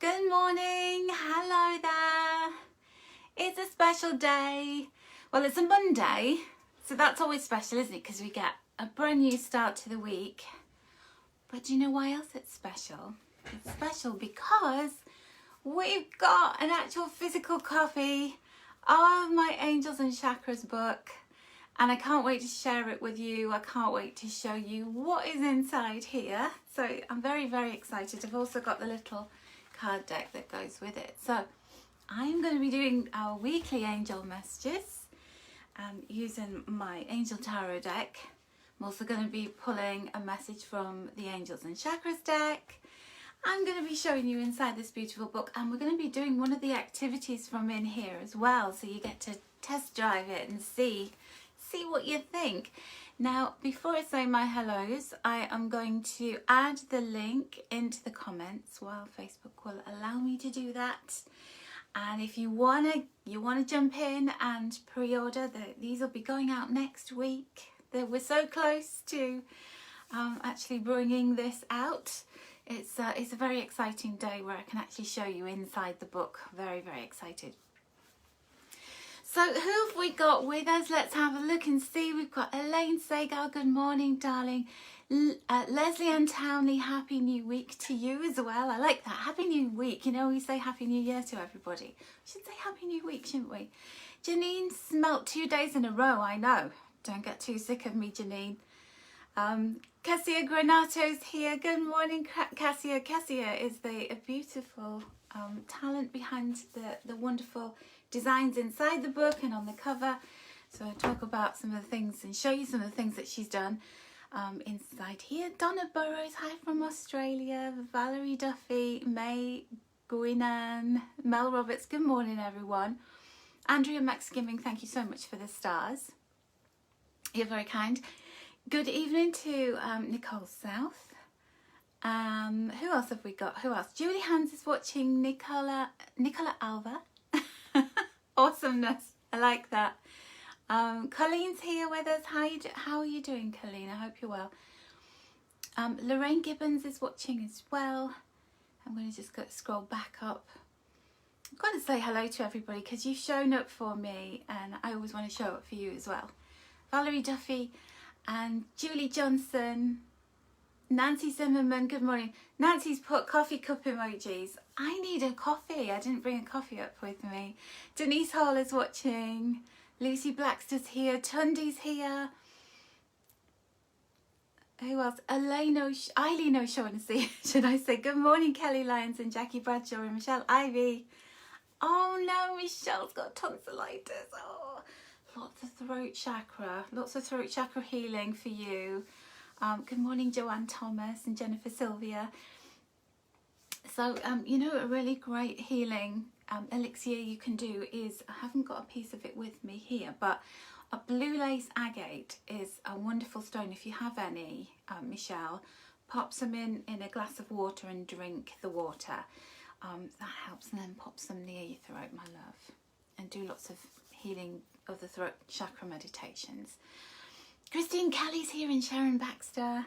Good morning, hello there. It's a special day. Well, it's a Monday, so that's always special, isn't it? Because we get a brand new start to the week. But do you know why else it's special? It's special because we've got an actual physical copy of my Angels and Chakras book. And I can't wait to share it with you. I can't wait to show you what is inside here. So I'm very, very excited. I've also got the little card deck that goes with it. So I'm going to be doing our weekly angel messages using my Angel Tarot deck. I'm also going to be pulling a message from the Angels and Chakras deck. I'm going to be showing you inside this beautiful book, and we're going to be doing one of the activities from in here as well, so you get to test drive it and see what you think. Now, before I say my hellos, I am going to add the link into the comments while Facebook will allow me to do that. And if you wanna jump in and pre-order, these will be going out next week. We're so close to actually bringing this out. It's a very exciting day where I can actually show you inside the book. Very, very excited. So who have we got with us? Let's have a look and see. We've got Elaine Sagal. Good morning, darling. Leslie Ann Townley, Happy New Week to you as well. I like that. Happy New Week. You know, we say Happy New Year to everybody. We should say Happy New Week, shouldn't we? Janine Smelt, 2 days in a row. I know. Don't get too sick of me, Janine. Cassia Granato's here. Good morning, Cassia. Cassia is a beautiful talent behind the wonderful designs inside the book and on the cover. So I'll talk about some of the things and show you some of the things that she's done inside here. Donna Burrows, hi from Australia. Valerie Duffy, May Guinan, Mel Roberts, good morning everyone. Andrea Max Skimming, thank you so much for the stars. You're very kind. Good evening to Nicole South. Who else have we got? Who else? Julie Hans is watching. Nicola Alva. Awesomeness. I like that. Colleen's here with us. How are you doing, Colleen? I hope you're well. Lorraine Gibbons is watching as well. I'm going to just scroll back up. I've got to say hello to everybody because you've shown up for me and I always want to show up for you as well. Valerie Duffy and Julie Johnson. Nancy Zimmerman, good morning. Nancy's put coffee cup emojis. I need a coffee. I didn't bring a coffee up with me. Denise Hall is watching. Lucy Blackster's here. Tundi's here. Who else? Eileen O'Shaughnessy, should I say. Good morning, Kelly Lyons and Jackie Bradshaw and Michelle Ivy. Oh no, Michelle's got tonsillitis. Oh, lots of throat chakra healing for you. Good morning, Joanne Thomas and Jennifer Sylvia. So, you know, a really great healing elixir you can do is, I haven't got a piece of it with me here, but a blue lace agate is a wonderful stone. If you have any, Michelle, pop some in a glass of water and drink the water. That helps, and then pop some near your throat, my love, and do lots of healing of the throat chakra meditations. Christine Kelly's here and Sharon Baxter.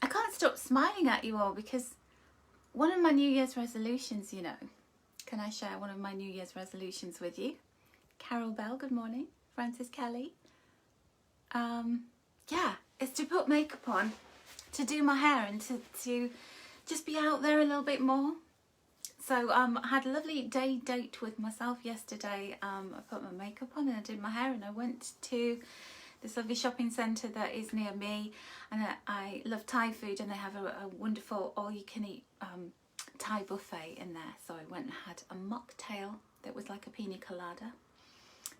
I can't stop smiling at you all because one of my New Year's resolutions, you know, can I share one of my New Year's resolutions with you? Carol Bell, good morning. Frances Kelly. Yeah, it's to put makeup on, to do my hair and to just be out there a little bit more. So I had a lovely date with myself yesterday. I put my makeup on and I did my hair and I went to this lovely shopping centre that is near me, and I love Thai food, and they have a wonderful all-you-can-eat Thai buffet in there. So I went and had a mocktail that was like a pina colada.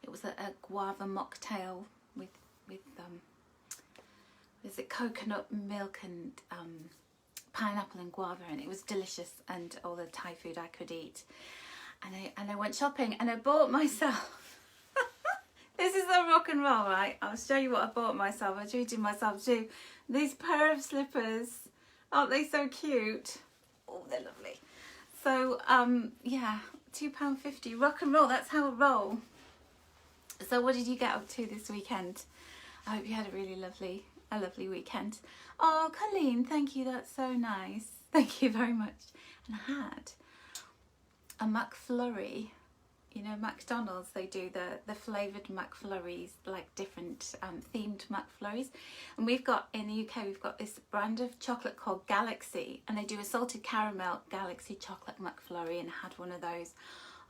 It was a guava mocktail with is it coconut milk and pineapple and guava, and it was delicious, and all the Thai food I could eat. And I went shopping and I bought myself. This is a rock and roll, right? I'll show you what I bought myself. I treated myself to these pair of slippers. Aren't they so cute? Oh, they're lovely. So, yeah, £2.50. Rock and roll, that's how I roll. So what did you get up to this weekend? I hope you had a lovely weekend. Oh, Colleen, thank you. That's so nice. Thank you very much. And I had a McFlurry. You know, McDonald's, they do the flavoured McFlurries, like different themed McFlurries. And we've got, in the UK, we've got this brand of chocolate called Galaxy. And they do a salted caramel Galaxy chocolate McFlurry, and I had one of those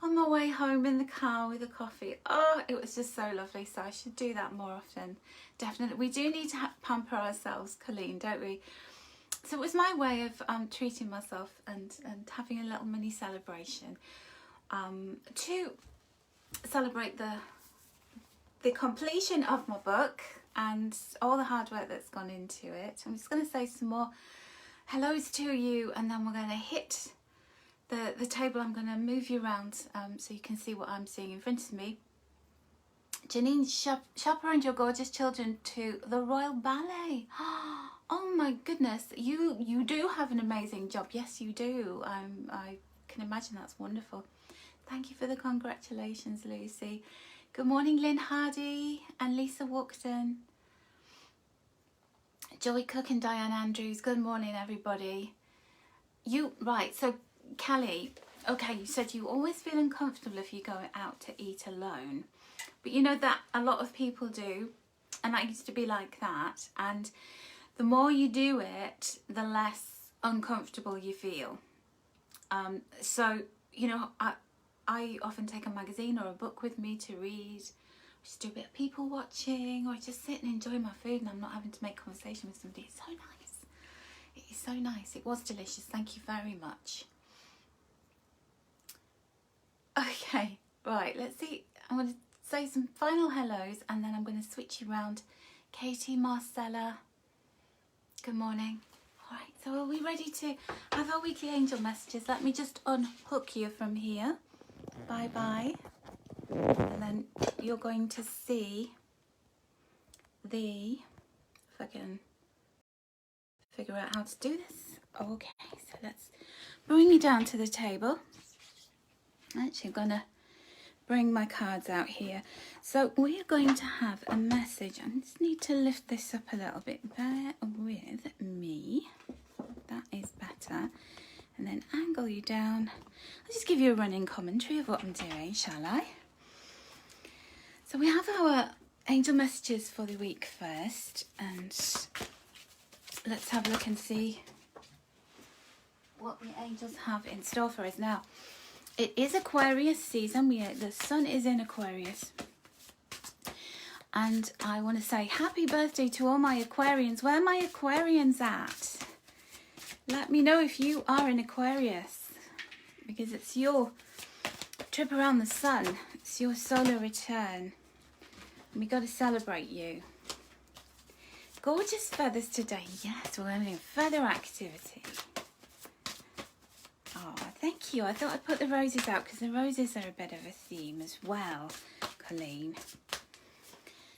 on my way home in the car with a coffee. Oh, it was just so lovely. So I should do that more often. Definitely. We do need to pamper ourselves, Colleen, don't we? So it was my way of treating myself and having a little mini celebration. To celebrate the completion of my book and all the hard work that's gone into it. I'm just going to say some more hellos to you, and then we're going to hit the table. I'm going to move you around so you can see what I'm seeing in front of me. Janine, chaperoned your gorgeous children to the Royal Ballet. Oh my goodness, you do have an amazing job. Yes, you do. I can imagine that's wonderful. Thank you for the congratulations, Lucy. Good morning, Lynn Hardy and Lisa Walkden. Joey Cook and Diane Andrews. Good morning, everybody. Right, so Kelly, okay, you said you always feel uncomfortable if you go out to eat alone. But you know that a lot of people do, and I used to be like that. And the more you do it, the less uncomfortable you feel. So, you know, I often take a magazine or a book with me to read, just do a bit of people watching, or just sit and enjoy my food, and I'm not having to make conversation with somebody. It's so nice. It is so nice. It was delicious. Thank you very much. Okay, right, let's see. I'm going to say some final hellos, and then I'm going to switch you around. Katie, Marcella, good morning. All right, so are we ready to have our weekly angel messages? Let me just unhook you from here. Bye-bye. And then you're going to see if I can figure out how to do this. Okay, so let's bring you down to the table. Actually, I'm going to bring my cards out here. So we're going to have a message. I just need to lift this up a little bit. Bear with me. That is better. And then angle you down. I'll just give you a running commentary of what I'm doing, shall I? So we have our angel messages for the week first, and let's have a look and see what the angels have in store for us. Now, it is Aquarius season. The sun is in Aquarius. And I want to say happy birthday to all my Aquarians. Where are my Aquarians at? Let me know if you are an Aquarius, because it's your trip around the sun. It's your solar return. And we got to celebrate you. Gorgeous feathers today. Yes, we're having a feather activity. Oh, thank you. I thought I'd put the roses out because the roses are a bit of a theme as well, Colleen.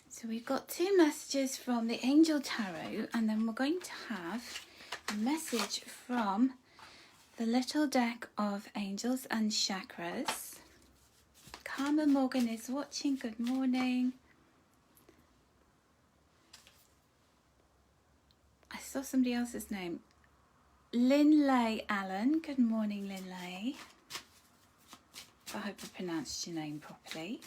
So we've got two messages from the Angel Tarot, and then we're going to have a message from the little deck of angels and chakras. Carmen Morgan is watching. Good morning. I saw somebody else's name. Linlay Allen. Good morning, Linlay. I hope I pronounced your name properly.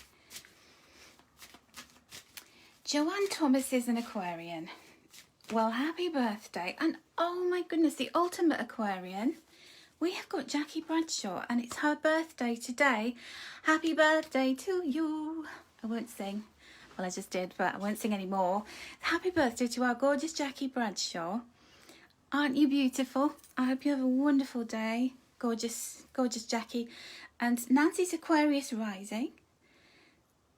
Joanne Thomas is an Aquarian. Well, happy birthday. And oh my goodness, the ultimate Aquarian. We have got Jackie Bradshaw, and it's her birthday today. Happy birthday to you. I won't sing. Well, I just did, but I won't sing anymore. Happy birthday to our gorgeous Jackie Bradshaw. Aren't you beautiful? I hope you have a wonderful day. Gorgeous, gorgeous Jackie. And Nancy's Aquarius rising.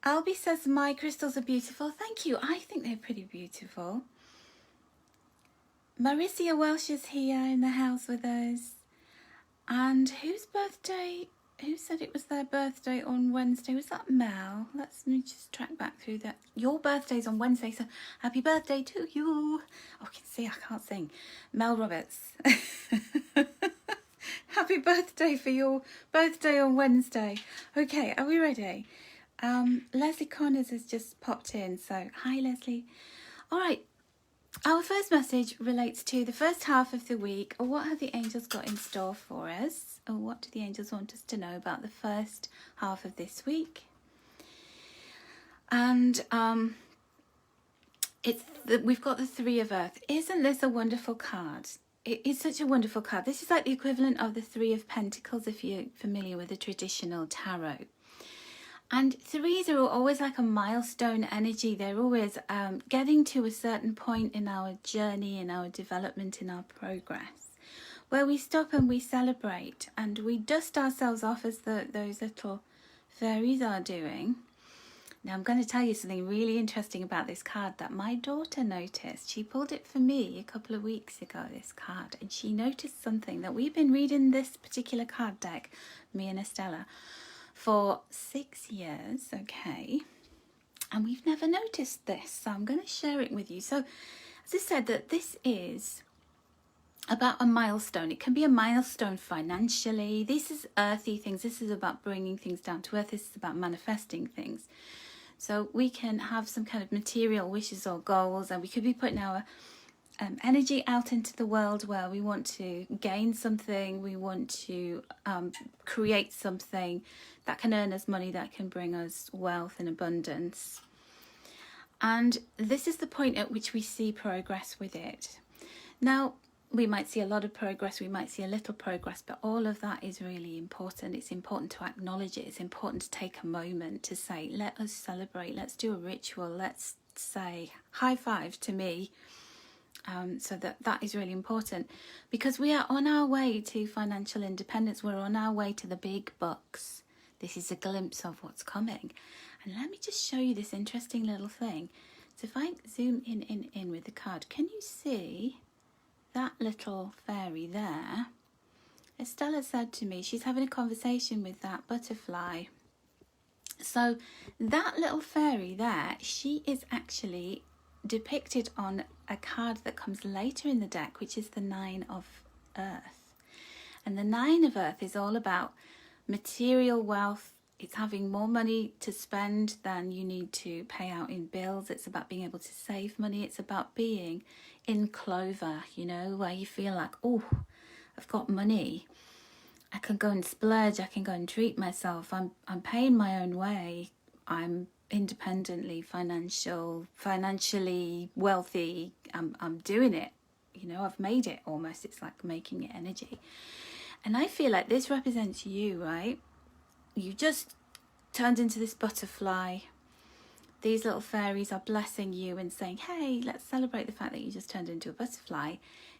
Albie says my crystals are beautiful. Thank you. I think they're pretty beautiful. Marisia Welsh is here in the house with us. And whose birthday? Who said it was their birthday on Wednesday? Was that Mel? Let me just track back through that. Your birthday's on Wednesday, so happy birthday to you. Oh, I can see I can't sing. Mel Roberts. Happy birthday for your birthday on Wednesday. Okay, are we ready? Leslie Connors has just popped in, so hi Leslie. All right, Our first message relates to the first half of the week. Or what have the angels got in store for us? Or what do the angels want us to know about the first half of this week? And we've got the Three of Earth. Isn't this a wonderful card? It is such a wonderful card. This is like the equivalent of the Three of Pentacles if you're familiar with the traditional tarot. And threes are always like a milestone energy. They're always getting to a certain point in our journey, in our development, in our progress, where we stop and we celebrate and we dust ourselves off as those little fairies are doing. Now, I'm going to tell you something really interesting about this card that my daughter noticed. She pulled it for me a couple of weeks ago, this card, and she noticed something that we've been reading this particular card deck, me and Estella, for 6 years, okay, and we've never noticed this, so I'm going to share it with you. So, as I said, that this is about a milestone. It can be a milestone financially. This is earthy things. This is about bringing things down to earth. This is about manifesting things. So we can have some kind of material wishes or goals, and we could be putting our energy out into the world where we want to gain something, we want to create something that can earn us money, that can bring us wealth and abundance. And this is the point at which we see progress with it. Now, we might see a lot of progress, we might see a little progress, but all of that is really important. It's important to acknowledge it. It's important to take a moment to say, let us celebrate, let's do a ritual, let's say high five to me. So that is really important, because we are on our way to financial independence. We're on our way to the big bucks. This is a glimpse of what's coming. And let me just show you this interesting little thing. So if I zoom in with the card, can you see that little fairy there? Estella said to me she's having a conversation with that butterfly. So that little fairy there, she is actually depicted on a card that comes later in the deck, which is the Nine of Earth. And the Nine of Earth is all about material wealth. It's having more money to spend than you need to pay out in bills. It's about being able to save money. It's about being in clover, you know, where you feel like, oh, I've got money. I can go and splurge. I can go and treat myself. I'm paying my own way. I'm independently financially wealthy. I'm doing it, you know, I've made it almost. It's like making it energy. And I feel like this represents you, right? You just turned into this butterfly. These little fairies are blessing you and saying, hey, let's celebrate the fact that you just turned into a butterfly.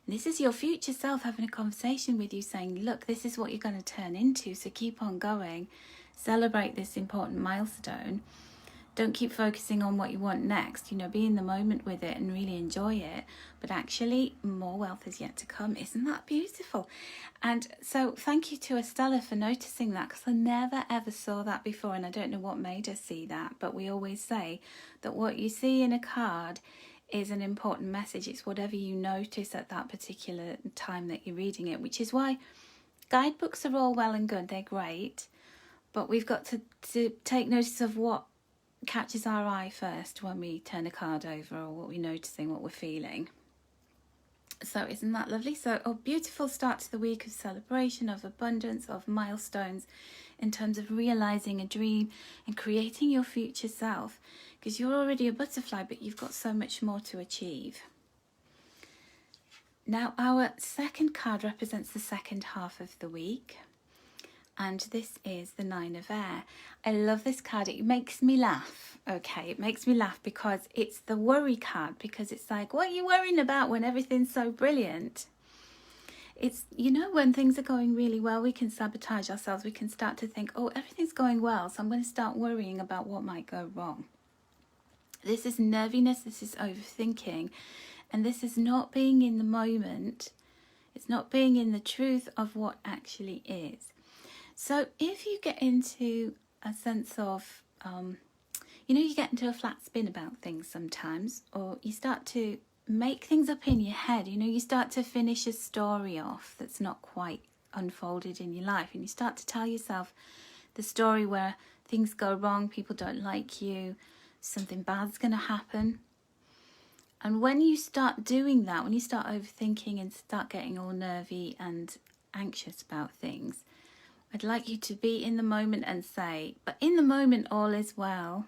And this is your future self having a conversation with you, saying, look, this is what you're going to turn into, so keep on going. Celebrate this important milestone. Don't keep focusing on what you want next, you know, be in the moment with it and really enjoy it. But actually, more wealth is yet to come. Isn't that beautiful? And so thank you to Estella for noticing that, because I never ever saw that before, and I don't know what made her see that. But we always say that what you see in a card is an important message. It's whatever you notice at that particular time that you're reading it, which is why guidebooks are all well and good. They're great. But we've got to take notice of what catches our eye first when we turn a card over, or what we're noticing, what we're feeling. So isn't that lovely? So a beautiful start to the week of celebration, of abundance, of milestones in terms of realizing a dream and creating your future self, because you're already a butterfly, but you've got so much more to achieve. Now, our second card represents the second half of the week. And this is the Nine of Air. I love this card. It makes me laugh. Okay, it makes me laugh because it's the worry card. Because it's like, what are you worrying about when everything's so brilliant? It's, you know, when things are going really well, we can sabotage ourselves. We can start to think, oh, everything's going well, so I'm going to start worrying about what might go wrong. This is nerviness. This is overthinking. And this is not being in the moment. It's not being in the truth of what actually is. So if you get into a sense of, you know, you get into a flat spin about things sometimes, or you start to make things up in your head, you know, you start to finish a story off that's not quite unfolded in your life, and you start to tell yourself the story where things go wrong, people don't like you, something bad's going to happen. And when you start doing that, when you start overthinking and start getting all nervy and anxious about things, I'd like you to be in the moment and say, but in the moment all is well.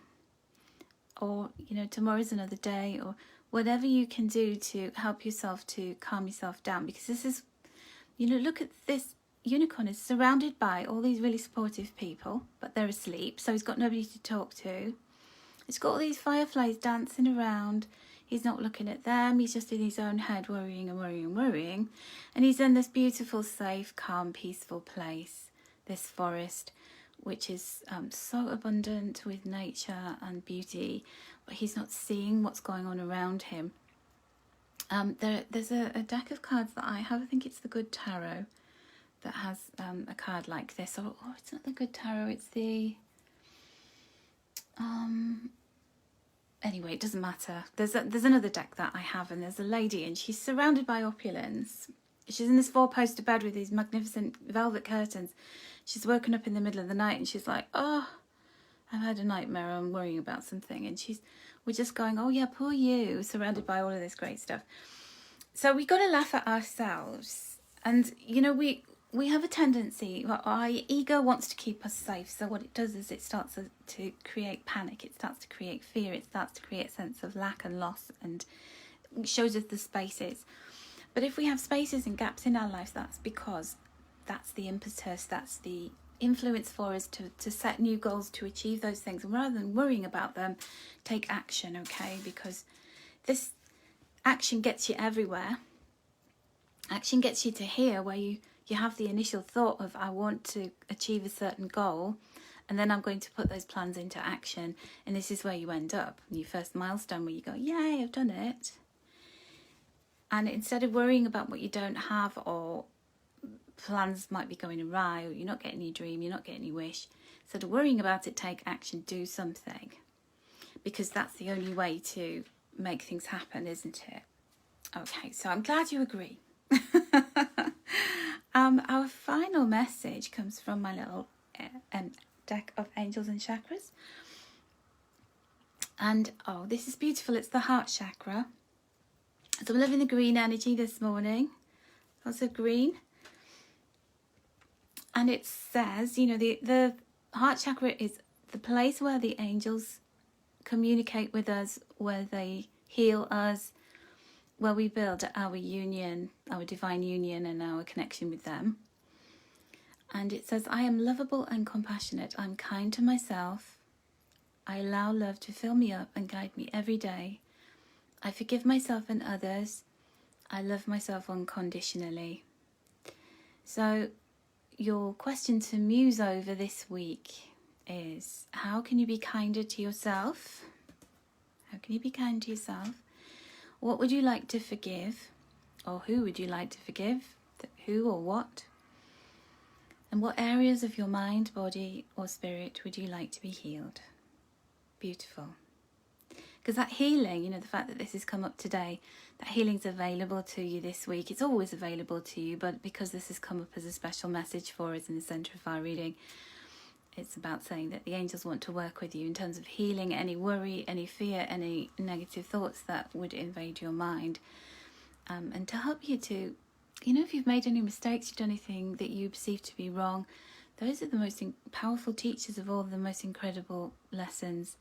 Or, you know, tomorrow's another day, or whatever you can do to help yourself to calm yourself down. Because this is, you know, look at this. Unicorn is surrounded by all these really supportive people, but they're asleep, so he's got nobody to talk to. He's got all these fireflies dancing around. He's not looking at them. He's just in his own head, worrying and worrying and worrying. And he's in this beautiful, safe, calm, peaceful place, this forest, which is so abundant with nature and beauty, but he's not seeing what's going on around him. There's a deck of cards that I have. I think it's the Good Tarot that has a card like this. Or it's not the Good Tarot. It's the... Anyway, it doesn't matter. There's another deck that I have, and there's a lady, and she's surrounded by opulence. She's in this 4-poster bed with these magnificent velvet curtains. She's woken up in the middle of the night, and she's like, oh, I've had a nightmare. I'm worrying about something. And we're just going, oh yeah, poor you, surrounded by all of this great stuff. So we got to laugh at ourselves. And, you know, we have a tendency, our ego wants to keep us safe. So what it does is it starts to create panic. It starts to create fear. It starts to create a sense of lack and loss, and shows us the spaces. But if we have spaces and gaps in our lives, that's because that's the impetus, that's the influence for us to set new goals, to achieve those things. And rather than worrying about them, take action, okay? Because this action gets you everywhere. Action gets you to here, where you have the initial thought of, I want to achieve a certain goal, and then I'm going to put those plans into action. And this is where you end up, your first milestone, where you go, yay, I've done it. And instead of worrying about what you don't have, or plans might be going awry, or you're not getting your dream, you're not getting your wish, instead of worrying about it, take action, do something. Because that's the only way to make things happen, isn't it? Okay, so I'm glad you agree. Our final message comes from my little deck of angels and chakras. And, oh, this is beautiful. It's the heart chakra. So I'm loving the green energy this morning. Lots of green. And it says, you know, the heart chakra is the place where the angels communicate with us, where they heal us, where we build our union, our divine union, and our connection with them. And it says, I am lovable and compassionate. I'm kind to myself. I allow love to fill me up and guide me every day. I forgive myself and others. I love myself unconditionally. So your question to muse over this week is, how can you be kinder to yourself? How can you be kind to yourself? What would you like to forgive? Or who would you like to forgive? Who or what? And what areas of your mind, body or spirit would you like to be healed? Beautiful. Because that healing, you know, the fact that this has come up today, that healing's available to you this week. It's always available to you, but because this has come up as a special message for us in the centre of our reading, it's about saying that the angels want to work with you in terms of healing any worry, any fear, any negative thoughts that would invade your mind. And to help you to, you know, if you've made any mistakes, you've done anything that you perceive to be wrong, those are the most powerful teachers of all, the most incredible lessons.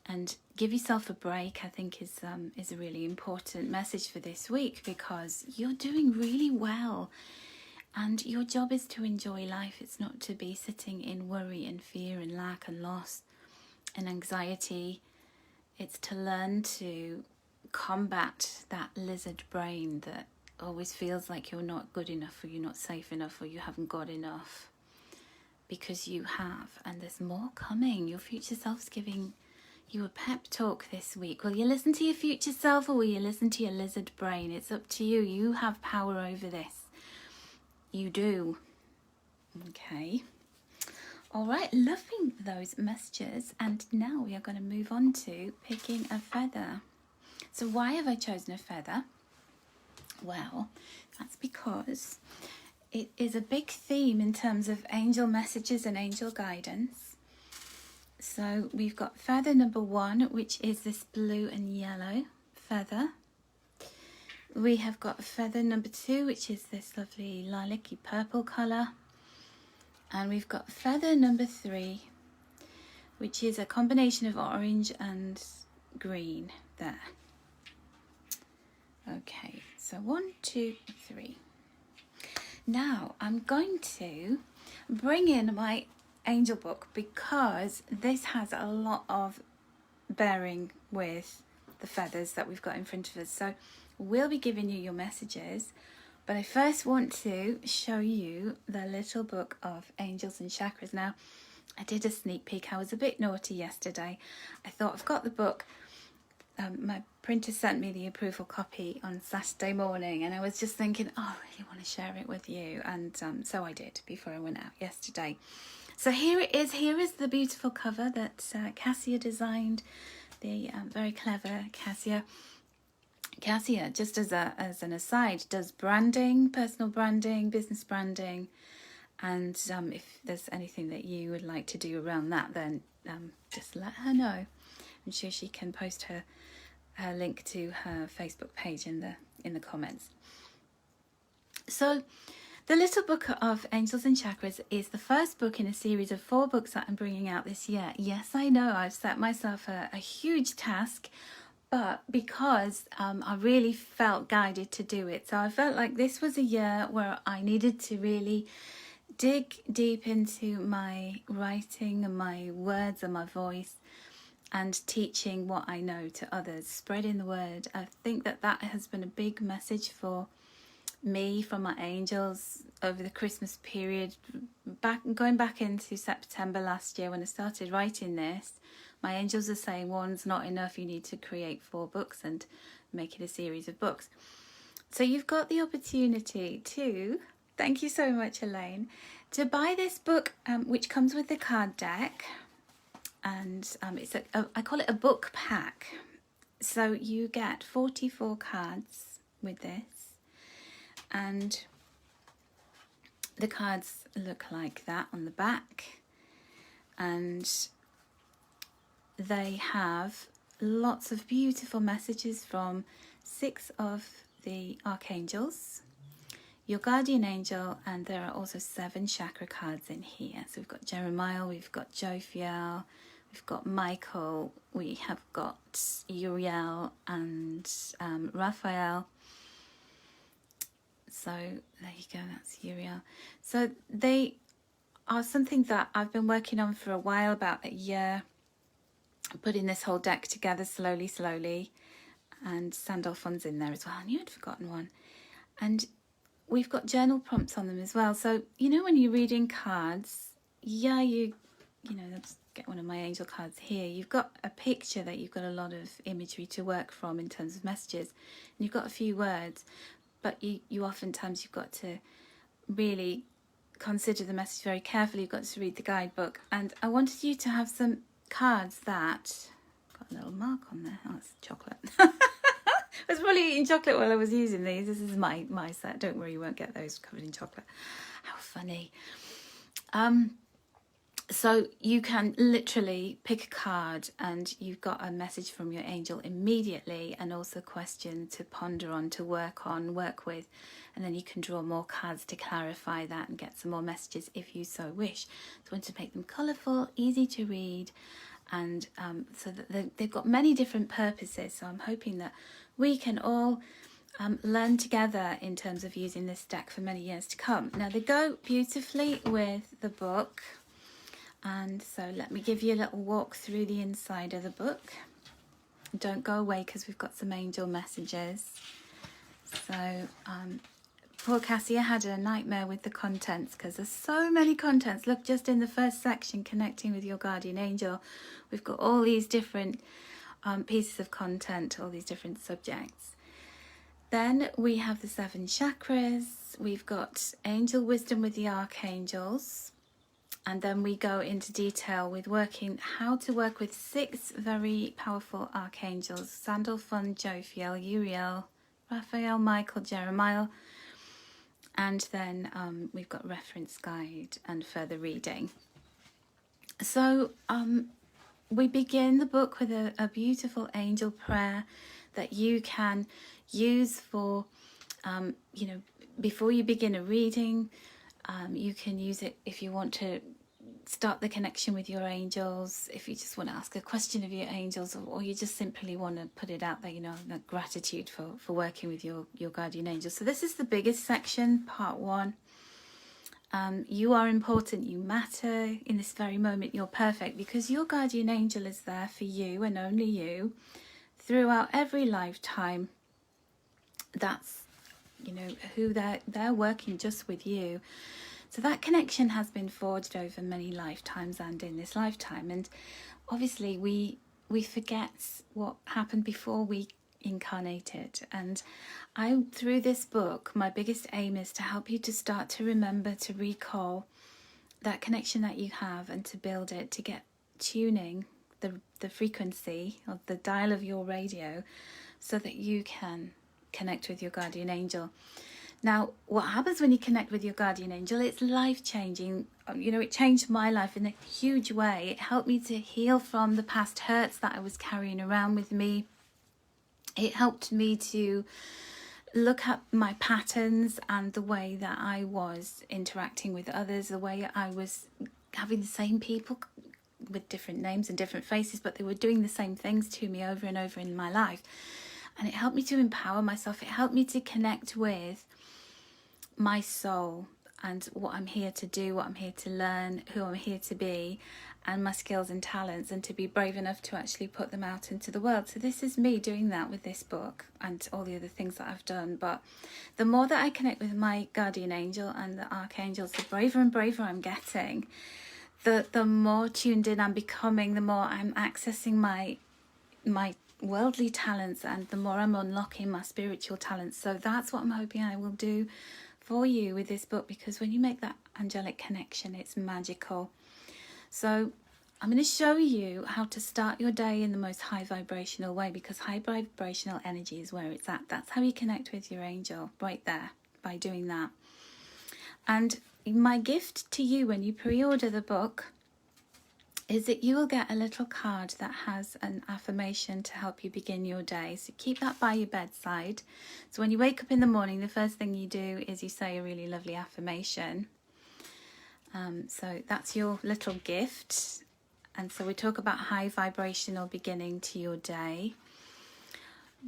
And give yourself a break, I think, is a really important message for this week, because you're doing really well. And your job is to enjoy life. It's not to be sitting in worry and fear and lack and loss and anxiety. It's to learn to combat that lizard brain that always feels like you're not good enough, or you're not safe enough, or you haven't got enough. Because you have, and there's more coming. Your future self's giving you a pep talk this week. Will you listen to your future self, or will you listen to your lizard brain? It's up to you. You have power over this. You do. Okay. All right, loving those messages. And now we are going to move on to picking a feather. So why have I chosen a feather? Well, that's because it is a big theme in terms of angel messages and angel guidance. So we've got feather number 1, which is this blue and yellow feather. We have got feather number 2, which is this lovely lilac-y purple colour. And we've got feather number 3, which is a combination of orange and green there. Okay, so 1, 2, 3. Now I'm going to bring in my angel book because this has a lot of bearing with the feathers that we've got in front of us. So we'll be giving you your messages, but I first want to show you the little book of angels and chakras. Now, I did a sneak peek. I was a bit naughty yesterday. I thought, I've got the book. My printer sent me the approval copy on Saturday morning, and I was just thinking, oh, I really want to share it with you. And so I did before I went out yesterday. So here it is. Here is the beautiful cover that Cassia designed. The very clever Cassia. Cassia, just as an aside, does branding, personal branding, business branding, and if there's anything that you would like to do around that, then just let her know. I'm sure she can post her link to her Facebook page in the comments. So, the Little Book of Angels and Chakras is the first book in a series of 4 books that I'm bringing out this year. Yes, I know I've set myself a huge task, but because I really felt guided to do it. So I felt like this was a year where I needed to really dig deep into my writing and my words and my voice and teaching what I know to others, spreading the word. I think that has been a big message for me from my angels over the Christmas period, going back into September last year when I started writing this. My angels are saying 1's not enough, you need to create 4 books and make it a series of books. So you've got the opportunity to, thank you so much Elaine, to buy this book which comes with the card deck, and it's I call it a book pack. So you get 44 cards with this, and the cards look like that on the back, and they have lots of beautiful messages from 6 of the archangels, your guardian angel, and there are also 7 chakra cards in here. So we've got Jeremiah, we've got Jophiel, we've got Michael, we have got Uriel and Raphael. So there you go, that's Uriel. So they are something that I've been working on for a while, about a year, putting this whole deck together slowly, and Sandalphon's in there as well. I knew I'd forgotten one. And we've got journal prompts on them as well. So, you know, when you're reading cards, yeah, you know, let's get one of my angel cards here. You've got a picture that you've got a lot of imagery to work from in terms of messages. And you've got a few words, but you oftentimes you've got to really consider the message very carefully. You've got to read the guidebook. And I wanted you to have some cards that got a little mark on there. Oh, it's chocolate. I was probably eating chocolate while I was using these. This is my set. Don't worry, you won't get those covered in chocolate. How funny. So you can literally pick a card and you've got a message from your angel immediately, and also a question to ponder on, to work with, and then you can draw more cards to clarify that and get some more messages if you so wish. So I want to make them colourful, easy to read, and so that they've got many different purposes. So I'm hoping that we can all learn together in terms of using this deck for many years to come. Now they go beautifully with the book. And so let me give you a little walk through the inside of the book. Don't go away because we've got some angel messages. So poor Cassia had a nightmare with the contents because there's so many contents. Look, just in the first section, connecting with your guardian angel, we've got all these different pieces of content, all these different subjects. Then we have the 7 chakras. We've got angel wisdom with the archangels. And then we go into detail with how to work with 6 very powerful archangels: Sandalphon, Jophiel, Uriel, Raphael, Michael, Jeremiah. And then we've got reference guide and further reading. So we begin the book with a beautiful angel prayer that you can use for, before you begin a reading. You can use it if you want to start the connection with your angels, if you just want to ask a question of your angels, or you just simply want to put it out there, the gratitude for working with your guardian angels. So this is the biggest section, part 1. You are important, you matter. In this very moment, you're perfect, because your guardian angel is there for you and only you throughout every lifetime. That's, who they're working just with you. So that connection has been forged over many lifetimes and in this lifetime. And obviously we forget what happened before we incarnated. And through this book, my biggest aim is to help you to start to remember, to recall that connection that you have, and to build it, to get tuning the frequency of the dial of your radio, so that you can connect with your guardian angel. Now, what happens when you connect with your guardian angel? It's life-changing. It changed my life in a huge way. It helped me to heal from the past hurts that I was carrying around with me. It helped me to look at my patterns and the way that I was interacting with others, the way I was having the same people with different names and different faces, but they were doing the same things to me over and over in my life. And it helped me to empower myself. It helped me to connect with my soul and what I'm here to do, what I'm here to learn, who I'm here to be, and my skills and talents, and to be brave enough to actually put them out into the world. So this is me doing that with this book and all the other things that I've done. But the more that I connect with my guardian angel and the archangels, the braver and braver I'm getting, the more tuned in I'm becoming, the more I'm accessing my worldly talents, and the more I'm unlocking my spiritual talents. So that's what I'm hoping I will do for you with this book, because when you make that angelic connection, it's magical. So I'm going to show you how to start your day in the most high vibrational way, because high vibrational energy is where it's at. That's how you connect with your angel, right there, by doing that. And my gift to you when you pre-order the book is that you will get a little card that has an affirmation to help you begin your day. So keep that by your bedside. So when you wake up in the morning, the first thing you do is you say a really lovely affirmation. So that's your little gift. And so we talk about high vibrational beginning to your day.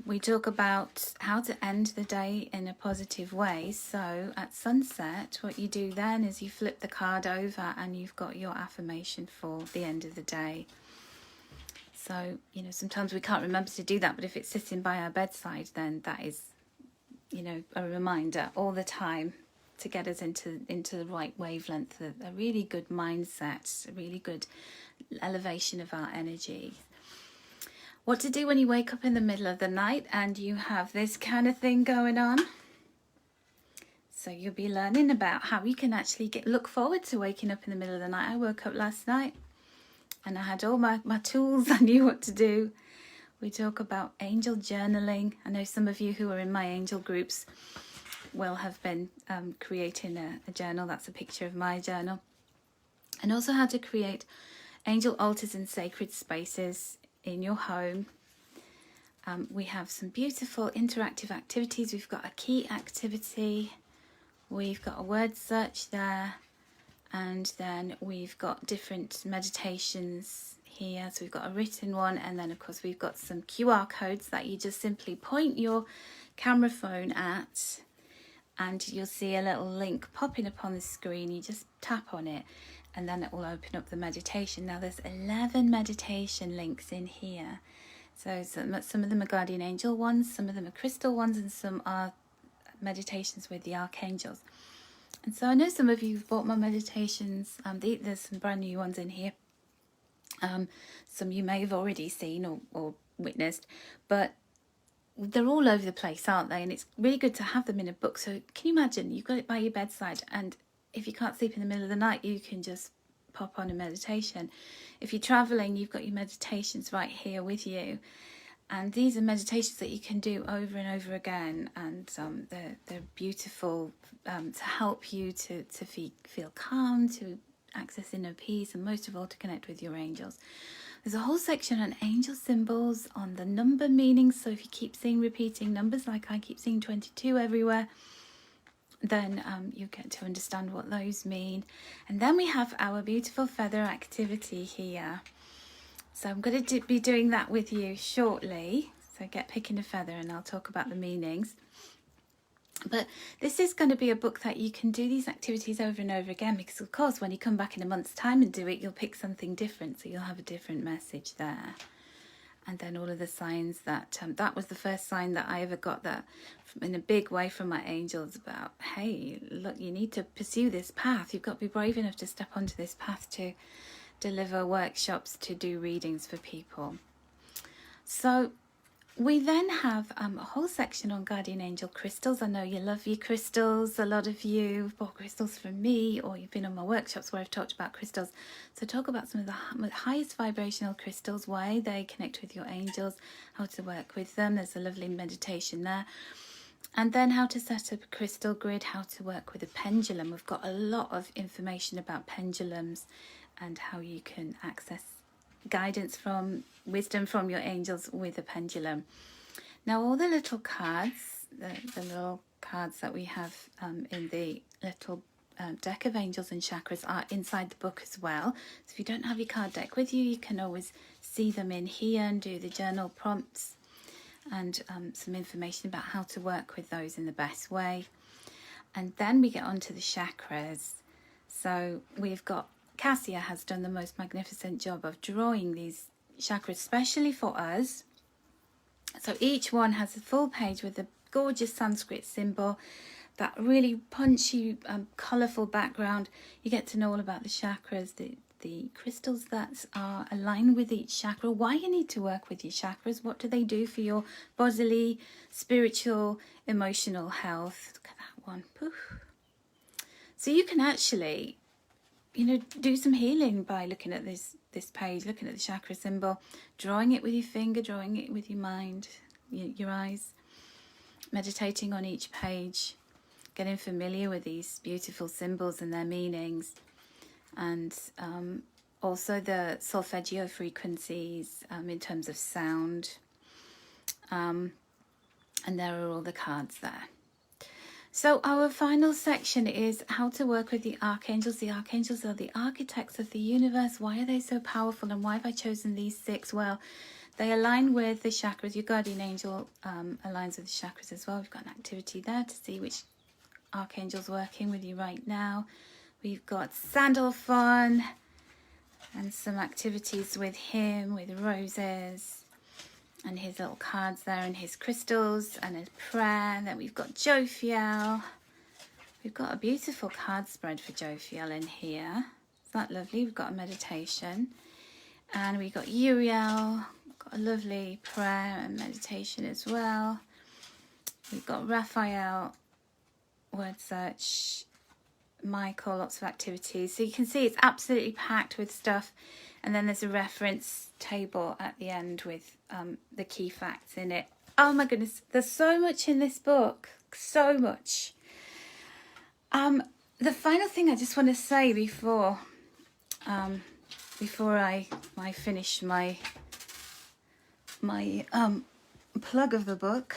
We talk about how to end the day in a positive way. So at sunset, what you do then is you flip the card over and you've got your affirmation for the end of the day. So, sometimes we can't remember to do that, but if it's sitting by our bedside, then that is, a reminder all the time to get us into the right wavelength, a really good mindset, a really good elevation of our energy. What to do when you wake up in the middle of the night and you have this kind of thing going on. So you'll be learning about how you can actually look forward to waking up in the middle of the night. I woke up last night and I had all my tools. I knew what to do. We talk about angel journaling. I know some of you who are in my angel groups will have been creating a journal. That's a picture of my journal. And also how to create angel altars and sacred spaces in your home. We have some beautiful interactive activities. We've got a key activity, we've got a word search there, and then we've got different meditations here. So we've got a written one, and then of course we've got some QR codes that you just simply point your camera phone at, and you'll see a little link popping up on the screen. You just tap on it and then it will open up the meditation. Now there's 11 meditation links in here. So some of them are guardian angel ones, some of them are crystal ones, and some are meditations with the archangels. And so I know some of you have bought my meditations. There's some brand new ones in here. Some you may have already seen or witnessed, but they're all over the place, aren't they? And it's really good to have them in a book. So can you imagine, you've got it by your bedside, and if you can't sleep in the middle of the night, you can just pop on a meditation. If you're traveling, you've got your meditations right here with you. And these are meditations that you can do over and over again. And they're beautiful to help you to feel calm, to access inner peace, and most of all to connect with your angels. There's a whole section on angel symbols, on the number meanings. So if you keep seeing repeating numbers, like I keep seeing 22 everywhere, then you get to understand what those mean. And then we have our beautiful feather activity here. So I'm going to be doing that with you shortly. So get picking a feather and I'll talk about the meanings. But this is going to be a book that you can do these activities over and over again, because of course when you come back in a month's time and do it, you'll pick something different, so you'll have a different message there. And then all of the signs that that was the first sign that I ever got, that in a big way from my angels, about, hey, look, you need to pursue this path. You've got to be brave enough to step onto this path, to deliver workshops, to do readings for people. So we then have a whole section on guardian angel crystals. I know you love your crystals. A lot of you have bought crystals from me, or you've been on my workshops where I've talked about crystals. So talk about some of the highest vibrational crystals, why they connect with your angels, how to work with them. There's a lovely meditation there. And then how to set up a crystal grid, how to work with a pendulum. We've got a lot of information about pendulums and how you can access guidance from wisdom from your angels with a pendulum. Now all the little cards, the little cards that we have in the little deck of angels and chakras are inside the book as well. So if you don't have your card deck with you, you can always see them in here and do the journal prompts and some information about how to work with those in the best way. And then we get on to the chakras. So we've got, Cassia has done the most magnificent job of drawing these chakras, especially for us. So each one has a full page with a gorgeous Sanskrit symbol, that really punchy, colourful background. You get to know all about the chakras, the crystals that are aligned with each chakra, why you need to work with your chakras, what do they do for your bodily, spiritual, emotional health. Look at that one. Poof. So you can actually, do some healing by looking at this page, looking at the chakra symbol, drawing it with your finger, drawing it with your mind, your eyes, meditating on each page, getting familiar with these beautiful symbols and their meanings, and also the solfeggio frequencies in terms of sound. And there are all the cards there. So our final section is how to work with the archangels. The archangels are the architects of the universe. Why are they so powerful, and why have I chosen these 6? Well, they align with the chakras. Your guardian angel aligns with the chakras as well. We've got an activity there to see which archangel's working with you right now. We've got Sandalphon and some activities with him, with roses and his little cards there and his crystals and his prayer. And then we've got Jophiel. We've got a beautiful card spread for Jophiel in here. Isn't that lovely? We've got a meditation. And we've got Uriel. We've got a lovely prayer and meditation as well. We've got Raphael, word search, Michael, lots of activities. So you can see it's absolutely packed with stuff. And then there's a reference table at the end with the key facts in it. Oh my goodness, there's so much in this book, so much. The final thing I just want to say before I finish my plug of the book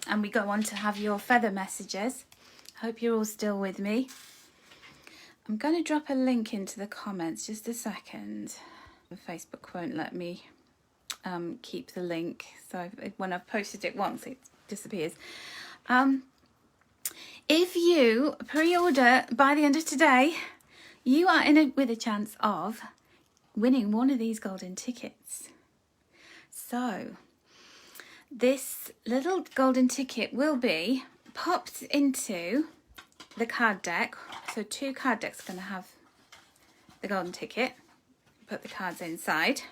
and we go on to have your feather messages. I hope you're all still with me. I'm going to drop a link into the comments, just a second. Facebook won't let me keep the link, so when I've posted it once it disappears. If you pre-order by the end of today, you are in it with a chance of winning one of these golden tickets. So this little golden ticket will be popped into the card deck. So 2 card decks are going to have the golden ticket. Put the cards inside.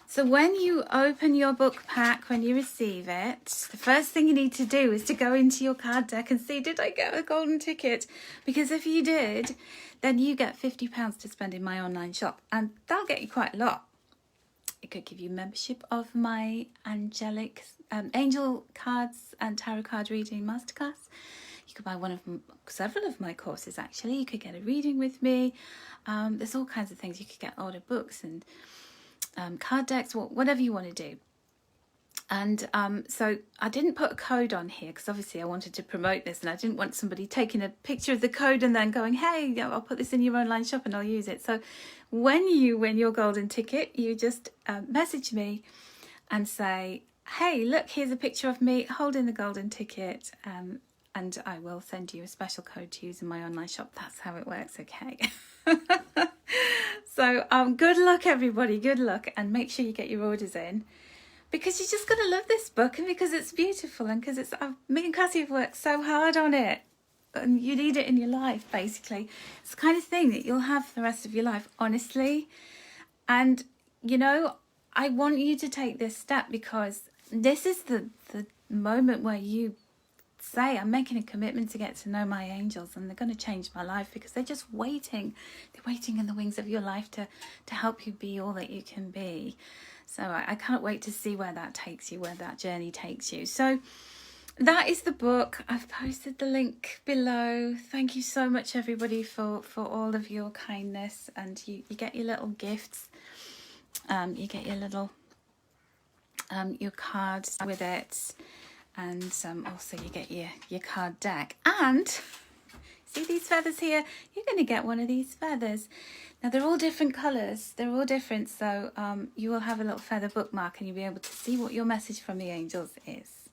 So when you open your book pack, when you receive it, the first thing you need to do is to go into your card deck and see, did I get a golden ticket? Because if you did, then you get £50 to spend in my online shop, and that'll get you quite a lot. It could give you membership of my angel cards and tarot card reading masterclass. You could buy several of my courses actually. You could get a reading with me. There's all kinds of things. You could get older books and card decks, whatever you want to do. And so I didn't put a code on here because obviously I wanted to promote this, and I didn't want somebody taking a picture of the code and then going, hey, I'll put this in your online shop and I'll use it. So when you win your golden ticket, you just message me and say, hey, look, here's a picture of me holding the golden ticket, and I will send you a special code to use in my online shop. That's how it works, okay? So good luck, everybody, good luck, and make sure you get your orders in, because you're just going to love this book, and because it's beautiful, and because me and Cassie have worked so hard on it, and you need it in your life, basically. It's the kind of thing that you'll have for the rest of your life, honestly. And, you know, I want you to take this step, because this is the moment where you say, I'm making a commitment to get to know my angels, and they're going to change my life, because they're just waiting. They're waiting in the wings of your life to help you be all that you can be. So I can't wait to see where that takes you, where that journey takes you. So that is the book. I've posted the link below. Thank you so much, everybody, for all of your kindness. And you get your little gifts. You get your little your cards with it. And also you get your card deck. And see these feathers here? You're going to get one of these feathers. Now they're all different colours. They're all different. So you will have a little feather bookmark, and you'll be able to see what your message from the angels is.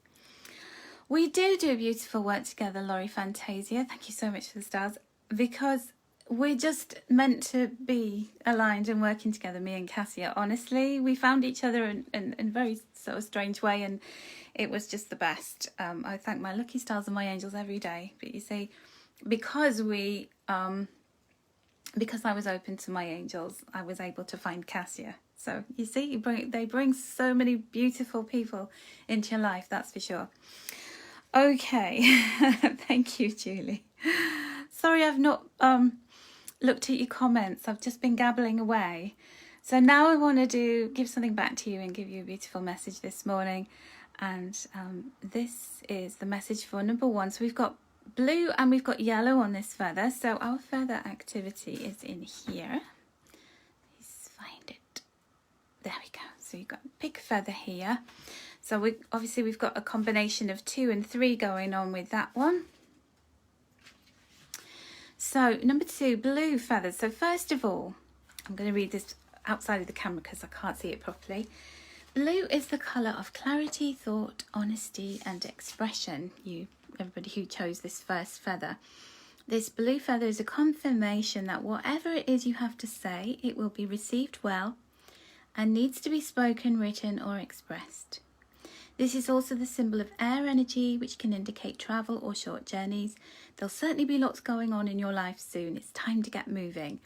We do beautiful work together, Laurie Fantasia. Thank you so much for the stars, because we're just meant to be aligned and working together, me and Cassia. Honestly, we found each other in a very sort of strange way, and it was just the best. I thank my lucky stars and my angels every day. But you see, because I was open to my angels, I was able to find Cassia. So you see, they bring so many beautiful people into your life, that's for sure. Okay, thank you, Julie. Sorry I've not looked at your comments. I've just been gabbling away. So now I want to give something back to you and give you a beautiful message this morning. And this is the message for number 1. So we've got blue and we've got yellow on this feather. So our feather activity is in here. Let's find it. There we go. So you've got a big feather here. So we've got a combination of 2 and 3 going on with that one. So number 2, blue feathers. So first of all, I'm going to read this outside of the camera because I can't see it properly. Blue is the colour of clarity, thought, honesty and expression. Everybody who chose this first feather. This blue feather is a confirmation that whatever it is you have to say, it will be received well and needs to be spoken, written or expressed. This is also the symbol of air energy, which can indicate travel or short journeys. There'll certainly be lots going on in your life soon. It's time to get moving.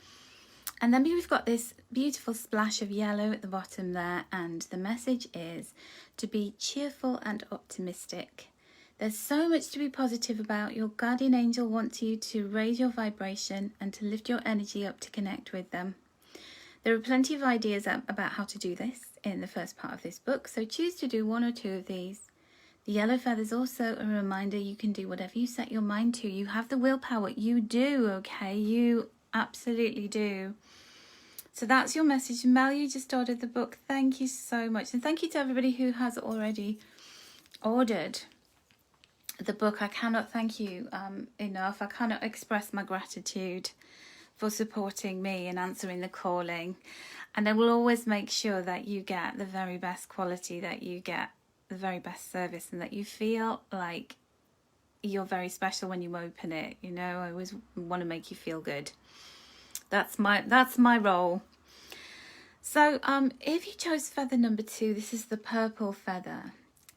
And then we've got this beautiful splash of yellow at the bottom there, and the message is to be cheerful and optimistic. There's so much to be positive about. Your guardian angel wants you to raise your vibration and to lift your energy up to connect with them. There are plenty of ideas about how to do this in the first part of this book, so choose to do 1 or 2 of these. The yellow feather is also a reminder you can do whatever you set your mind to. You have the willpower. You do, okay? You absolutely do. So that's your message. Mel, you just ordered the book. Thank you so much. And thank you to everybody who has already ordered the book. I cannot thank you enough. I cannot express my gratitude for supporting me and answering the calling. And I will always make sure that you get the very best quality, that you get the very best service, and that you feel like you're very special when you open it. You know, I always want to make you feel good. That's my role. So if you chose feather number 2, this is the purple feather.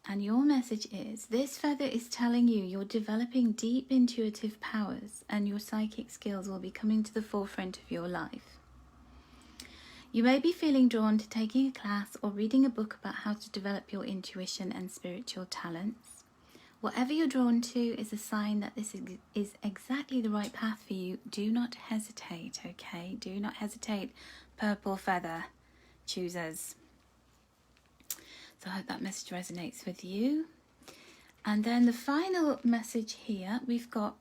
And your message is, this feather is telling you you're developing deep intuitive powers and your psychic skills will be coming to the forefront of your life. You may be feeling drawn to taking a class or reading a book about how to develop your intuition and spiritual talents. Whatever you're drawn to is a sign that this is exactly the right path for you. Do not hesitate, okay? Do not hesitate, purple feather choosers. So I hope that message resonates with you. And then the final message here, we've got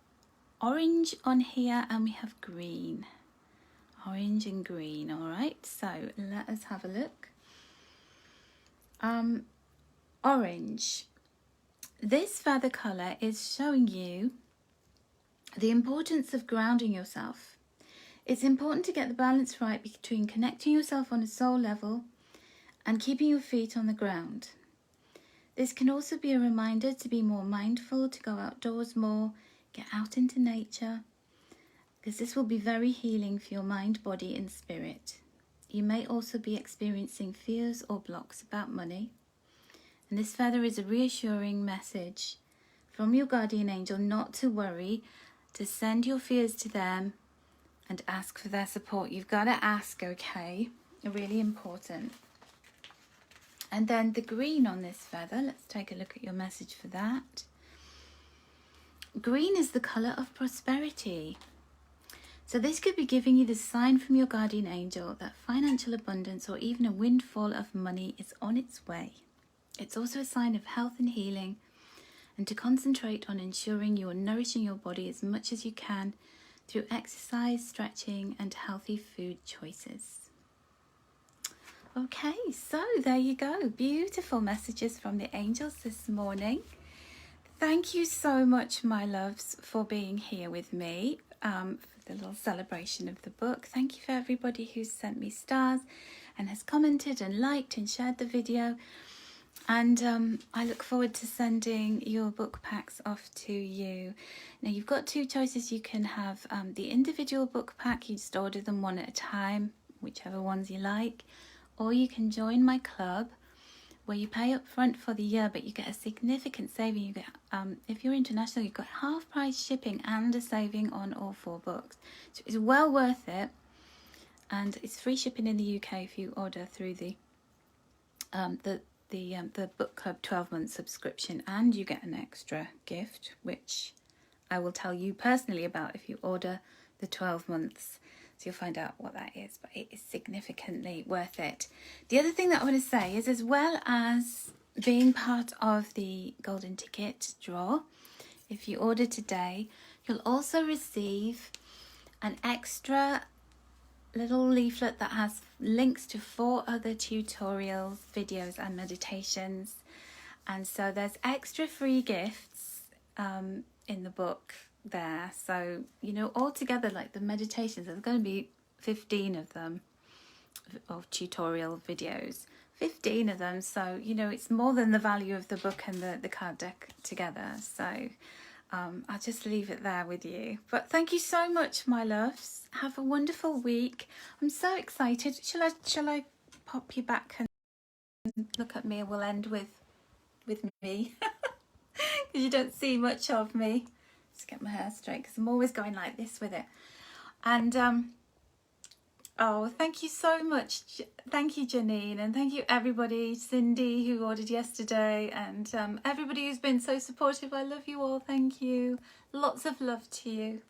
orange on here and we have green. Orange and green, all right? So let us have a look. Orange. This feather colour is showing you the importance of grounding yourself. It's important to get the balance right between connecting yourself on a soul level and keeping your feet on the ground. This can also be a reminder to be more mindful, to go outdoors more, get out into nature, because this will be very healing for your mind, body and spirit. You may also be experiencing fears or blocks about money. And this feather is a reassuring message from your guardian angel not to worry, to send your fears to them and ask for their support. You've got to ask, okay? Really important. And then the green on this feather, let's take a look at your message for that. Green is the colour of prosperity. So this could be giving you the sign from your guardian angel that financial abundance or even a windfall of money is on its way. It's also a sign of health and healing, and to concentrate on ensuring you are nourishing your body as much as you can through exercise, stretching and healthy food choices. Okay, so there you go. Beautiful messages from the angels this morning. Thank you so much, my loves, for being here with me for the little celebration of the book. Thank you for everybody who's sent me stars and has commented and liked and shared the video. And I look forward to sending your book packs off to you. Now, you've got two choices. You can have the individual book pack. You just order them one at a time, whichever ones you like. Or you can join my club where you pay up front for the year, but you get a significant saving. You get, if you're international, you've got half price shipping and a saving on all 4 books. So it's well worth it. And it's free shipping in the UK if you order through the book club 12-month subscription, and you get an extra gift which I will tell you personally about if you order the 12 months, so you'll find out what that is, but it is significantly worth it. The other thing that I want to say is, as well as being part of the golden ticket draw, if you order today, you'll also receive an extra little leaflet that has links to 4 other tutorials, videos and meditations. And so there's extra free gifts in the book there. So, you know, altogether, like the meditations, there's going to be 15 of them, of tutorial videos, 15 of them. So, you know, it's more than the value of the book and the card deck together. So I'll just leave it there with you. But thank you so much, my loves. Have a wonderful week. I'm so excited. Shall I pop you back and look at me, and we'll end with me because you don't see much of me. Just get my hair straight because I'm always going like this with it. And oh, thank you so much. Thank you, Janine, and thank you everybody, Cindy who ordered yesterday, and everybody who's been so supportive. I love you all. Thank you. Lots of love to you.